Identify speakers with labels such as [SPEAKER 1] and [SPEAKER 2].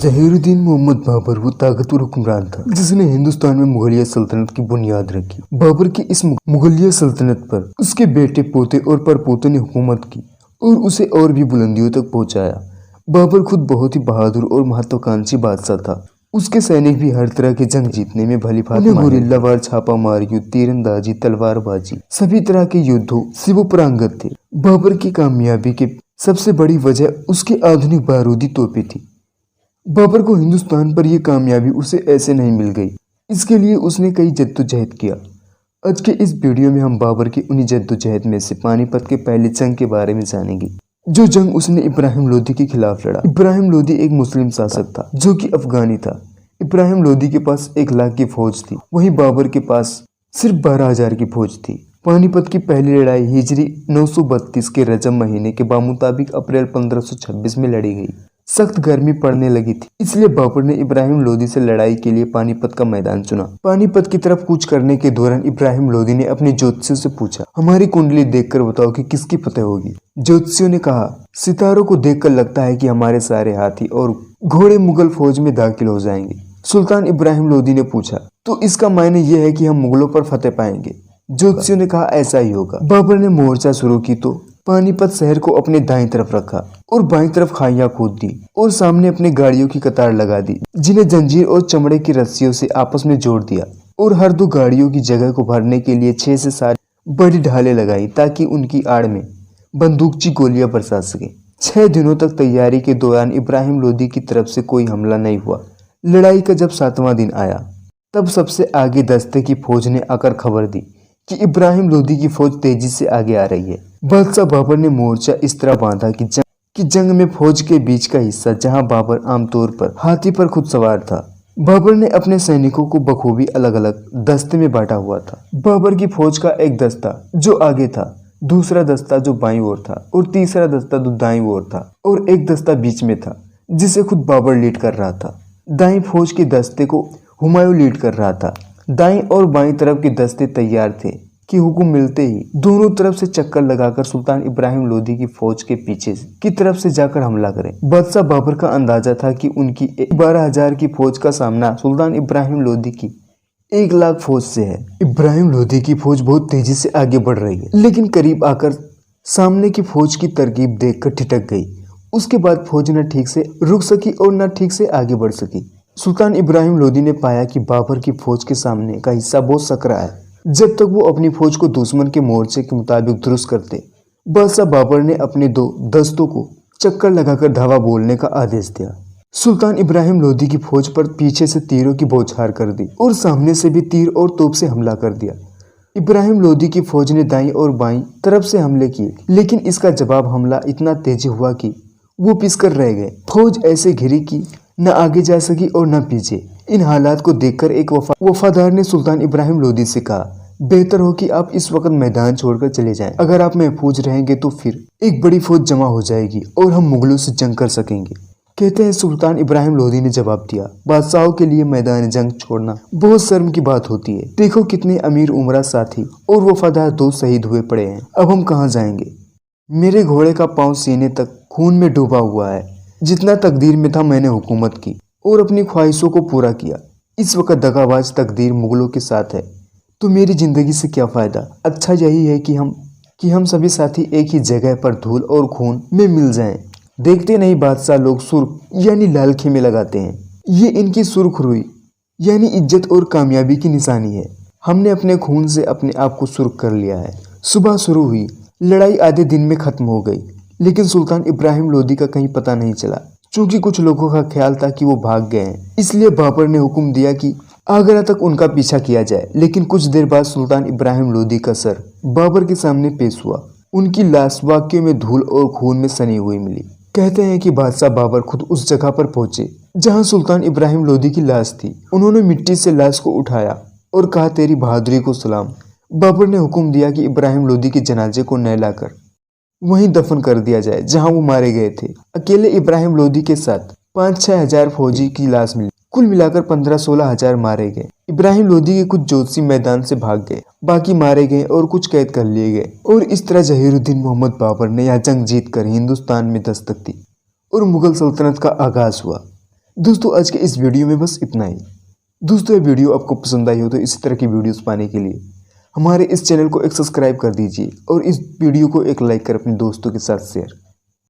[SPEAKER 1] जहीरुद्दीन मोहम्मद बाबर वो ताकतवर हुक्मरान था जिसने हिंदुस्तान में मुगलिया सल्तनत की बुनियाद रखी। बाबर की इस मुगलिया सल्तनत पर उसके बेटे, पोते और परपोते ने हुकूमत की और उसे और भी बुलंदियों तक पहुंचाया। बाबर खुद बहुत ही बहादुर और महत्वाकांक्षी बादशाह था। उसके सैनिक भी हर तरह की जंग जीतने में भली भांति गोरिल्लावार, छापामार युद्ध, तीरंदाजी, तलवारबाजी, सभी तरह के युद्धों से वो पारंगत थे। बाबर की कामयाबी की सबसे बड़ी वजह उसकी आधुनिक बारूदी तोपें थी। बाबर को हिंदुस्तान पर यह कामयाबी उसे ऐसे नहीं मिल गई, इसके लिए उसने कई जद्दोजहद किया। आज के इस वीडियो में हम बाबर की उन्हीं जद्दोजहद में से पानीपत के पहली जंग के बारे में जानेंगे, जो जंग उसने इब्राहिम लोदी के खिलाफ लड़ा। इब्राहिम लोदी एक मुस्लिम शासक था जो कि अफगानी था। इब्राहिम लोदी के पास 1 लाख की फौज थी, वहीं बाबर के पास सिर्फ 12,000 की फौज थी। पानीपत की पहली लड़ाई हिजरी 932 के रजब महीने के बामुताबिक अप्रैल 1526 में लड़ी गई। सख्त गर्मी पड़ने लगी थी, इसलिए बाबर ने इब्राहिम लोदी से लड़ाई के लिए पानीपत का मैदान चुना। पानीपत की तरफ कूच करने के दौरान इब्राहिम लोदी ने अपने ज्योतिषियों से पूछा, हमारी कुंडली देखकर बताओ कि किसकी फतेह होगी। ज्योतिषियों ने कहा, सितारों को देखकर लगता है कि हमारे सारे हाथी और घोड़े मुगल फौज में दाखिल हो जाएंगे। सुल्तान इब्राहिम लोदी ने पूछा, तो इसका मायने यह है कि हम मुगलों पर फतेह पाएंगे। ज्योतिषियों ने कहा, ऐसा ही होगा। बाबर ने मोर्चा शुरू की तो पानीपत शहर को अपने दाईं तरफ रखा और बाईं तरफ खाइयां खोद दी और सामने अपने गाड़ियों की कतार लगा दी, जिन्हें जंजीर और चमड़े की रस्सियों से आपस में जोड़ दिया और हर 2 गाड़ियों की जगह को भरने के लिए 6 से 7 बड़ी ढालें लगाई ताकि उनकी आड़ में बंदूकची गोलियां बरसा सके। 6 दिनों तक तैयारी के दौरान इब्राहिम लोदी की तरफ से कोई हमला नहीं हुआ। लड़ाई का जब 7वां दिन आया तब सबसे आगे दस्ते की फौज ने आकर खबर दी कि इब्राहिम लोदी की फौज तेजी से आगे आ रही है। बादशाह बाबर ने मोर्चा इस तरह बांधा कि जंग में फौज के बीच का हिस्सा, जहां बाबर आमतौर पर हाथी पर खुद सवार था। बाबर ने अपने सैनिकों को बखूबी अलग अलग दस्ते में बांटा हुआ था। बाबर की फौज का एक दस्ता जो आगे था, दूसरा दस्ता जो बाईं ओर था और तीसरा दस्ता जो दाईं ओर था और एक दस्ता बीच में था जिसे खुद बाबर लीड कर रहा था। दाईं फौज के दस्ते को हुमायूं लीड कर रहा था। दाईं और बाईं तरफ के दस्ते तैयार थे कि हुक्म मिलते ही दोनों तरफ से चक्कर लगाकर सुल्तान इब्राहिम लोदी की फौज के पीछे की तरफ से जाकर हमला करें। बादशाह बाबर का अंदाजा था कि उनकी 12,000 की फौज का सामना सुल्तान इब्राहिम लोदी की 1 लाख फौज से है। इब्राहिम लोदी की फौज बहुत तेजी से आगे बढ़ रही है, लेकिन करीब आकर सामने की फौज की तरकीब देखकर ठिठक गई। उसके बाद फौज न ठीक से रुक सकी और न ठीक से आगे बढ़ सकी। सुल्तान इब्राहिम लोदी ने पाया कि बाबर की फौज के सामने का हिस्सा बहुत सकरा है। जब तक वो अपनी फौज को दुश्मन के मोर्चे के मुताबिक दुरुस्त करते, बादशाह बाबर ने अपने 2 दस्तों को चक्कर लगाकर धावा बोलने का आदेश दिया। सुल्तान इब्राहिम लोदी की फौज पर पीछे से तीरों की बौछार कर दी और सामने से भी तीर और तोप से हमला कर दिया। इब्राहिम लोदी की फौज ने दाईं और बाईं तरफ से हमले किए, लेकिन इसका जवाब हमला इतना तेजी हुआ कि वो पिसकर रह गए। फौज ऐसे घिरी कि न आगे जा सकी और न पीछे। इन हालात को देखकर एक वफादार ने सुल्तान इब्राहिम लोदी से कहा, बेहतर हो कि आप इस वक्त मैदान छोड़कर चले जाएं। अगर आप महफूज रहेंगे तो फिर एक बड़ी फौज जमा हो जाएगी और हम मुगलों से जंग कर सकेंगे। कहते हैं सुल्तान इब्राहिम लोदी ने जवाब दिया, बादशाहों के लिए मैदान जंग छोड़ना बहुत शर्म की बात होती है। देखो कितने अमीर उमरा साथी और वफादार दोस्त शहीद हुए पड़े हैं। अब हम कहाँ जाएंगे? मेरे घोड़े का पाँव सीने तक खून में डूबा हुआ है। जितना तकदीर में था मैंने हुकूमत की और अपनी ख्वाहिशों को पूरा किया। इस वक्त दगाबाज तकदीर मुगलों के साथ है तो मेरी जिंदगी से क्या फायदा। अच्छा यही है कि हम सभी साथी एक ही जगह पर धूल और खून में मिल जाएं। देखते नहीं बादशाह लोग सुर्ख यानी लाल खेमे लगाते हैं। ये इनकी सुर्खरुई यानी इज्जत और कामयाबी की निशानी है। हमने अपने खून से अपने आप को सुर्ख कर लिया है। सुबह शुरू हुई लड़ाई आधे दिन में खत्म हो गई, लेकिन सुल्तान इब्राहिम लोदी का कहीं पता नहीं चला। चूंकि कुछ लोगों का ख्याल था कि वो भाग गए हैं, इसलिए बाबर ने हुक्म दिया कि आगरा तक उनका पीछा किया जाए। लेकिन कुछ देर बाद सुल्तान इब्राहिम लोदी का सर बाबर के सामने पेश हुआ। उनकी लाश वाकई में धूल और खून में सनी हुई मिली। कहते हैं कि बादशाह बाबर खुद उस जगह पर पहुंचे जहां सुल्तान इब्राहिम लोदी की लाश थी। उन्होंने मिट्टी से लाश को उठाया और कहा, तेरी बहादुरी को सलाम। बाबर ने हुक्म दिया कि इब्राहिम लोदी के जनाजे को नहलाकर वहीं दफन कर दिया जाए जहां वो मारे गए थे। अकेले इब्राहिम लोदी के साथ 5-6 हजार फौजी की लाश मिली। कुल मिलाकर 15-16 हजार मारे गए। इब्राहिम लोदी के कुछ ज्योतिषी मैदान से भाग गए, बाकी मारे गए और कुछ कैद कर लिए गए। और इस तरह जहीरुद्दीन मोहम्मद बाबर ने यह जंग जीतकर हिंदुस्तान में दस्तक दी और मुगल सल्तनत का आगाज हुआ। दोस्तों आज के इस वीडियो में बस इतना ही। दोस्तों ये वीडियो आपको पसंद आई हो तो इसी तरह की वीडियोस पाने के लिए हमारे इस चैनल को एक सब्सक्राइब कर दीजिए और इस वीडियो को एक लाइक कर अपने दोस्तों के साथ शेयर